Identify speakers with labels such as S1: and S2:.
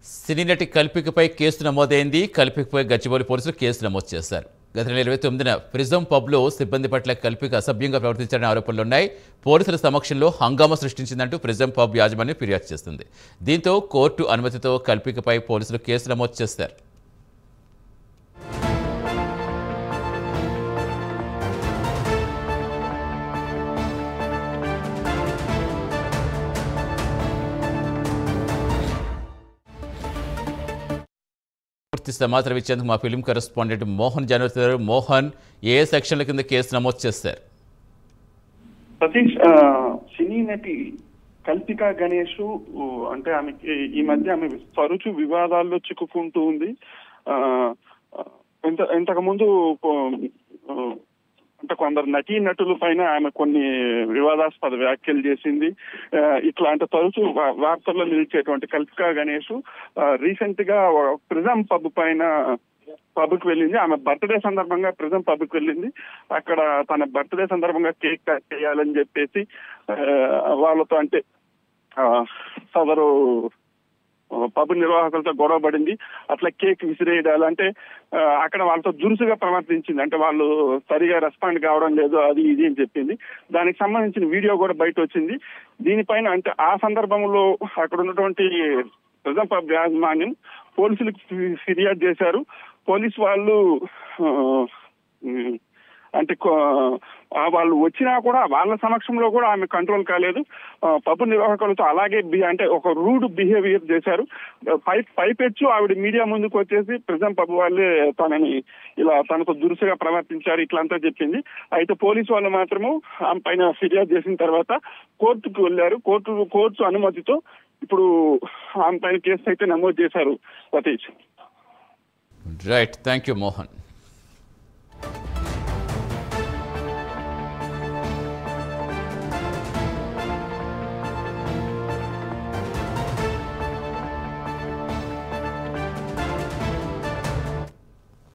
S1: సినీ నటి కల్పికపై కేసు నమోదైంది. కల్పికపై గచ్చిబౌలి పోలీసులు కేసు నమోదు చేశారు. గత నెల 29న ప్రిజం పబ్లో సిబ్బంది పట్ల కల్పిక అసభ్యంగా ప్రవర్తించారనే ఆరోపణలున్నాయి. పోలీసుల సమక్షంలో హంగామా సృష్టించిందంటూ ప్రిజం పబ్ యాజమాన్యం ఫిర్యాదు చేస్తుంది. దీంతో కోర్టు అనుమతితో కల్పికపై పోలీసులు కేసు నమోదు చేశారు. పూర్తి సమాచారం ఇచ్చేందుకు మా ఫిల్మ్ కరెస్పాండెంట్ మోహన్ జాన్వర్. మోహన్, ఏ సెక్షన్ల కింద కేసు నమోదు చేశారు?
S2: సతీష్, సినీ నటి కల్పిక గణేష్ అంటే ఆమెకి ఈ మధ్య ఆమె తరచు వివాదాల్లో చిక్కుకుంటూ ఉంది. ఇంతకు ముందు అంటే కొందరు నటుల పైన ఆమె కొన్ని వివాదాస్పద వ్యాఖ్యలు చేసింది. ఇట్లా అంటే తరచు వార్తల్లో నిలిచేటువంటి కల్పిక గణేష్ రీసెంట్ గా ప్రిజం పబ్ పైన పబ్కి వెళ్ళింది. ఆమె బర్త్డే సందర్భంగా ప్రిజం పబ్కి వెళ్ళింది. అక్కడ తన బర్త్డే సందర్భంగా కేక్ కట్ చేయాలని చెప్పేసి వాళ్ళతో అంటే సదరు పబ్ నిర్వాహకులతో గొడవ పడింది. అట్లా కేక్ విసిరేయడాలు అంటే అక్కడ వాళ్ళతో దురుసుగా ప్రవర్తించింది. అంటే వాళ్ళు సరిగా రెస్పాండ్ కావడం లేదు, అది ఇది అని చెప్పింది. దానికి సంబంధించిన వీడియో కూడా బయట వచ్చింది. దీనిపైన అంటే ఆ సందర్భంలో అక్కడ ఉన్నటువంటి ప్రిజం పబ్ యాజమాన్యం పోలీసులకు ఫిర్యాదు చేశారు. పోలీసు వాళ్ళు అంటే వాళ్ళు వచ్చినా కూడా వాళ్ళ సమక్షంలో కూడా ఆమె కంట్రోల్ కాలేదు. పబ్ నిర్వాహకులతో అలాగే అంటే ఒక రూడ్ బిహేవియర్ చేశారు. పైపెచ్చు ఆవిడ మీడియా ముందుకు వచ్చేసి ప్రిజం పబ్ వాళ్ళే తనని ఇలా తనతో దురుసుగా ప్రవర్తించారు ఇట్లంతా చెప్పింది. అయితే పోలీసు వాళ్ళు మాత్రము ఆమె పైన ఫిర్యాదు చేసిన తర్వాత కోర్టుకు వెళ్లారు. కోర్టు అనుమతితో ఇప్పుడు ఆమె పైన కేసు అయితే నమోదు చేశారు. Satish.
S1: Right, thank you Mohan.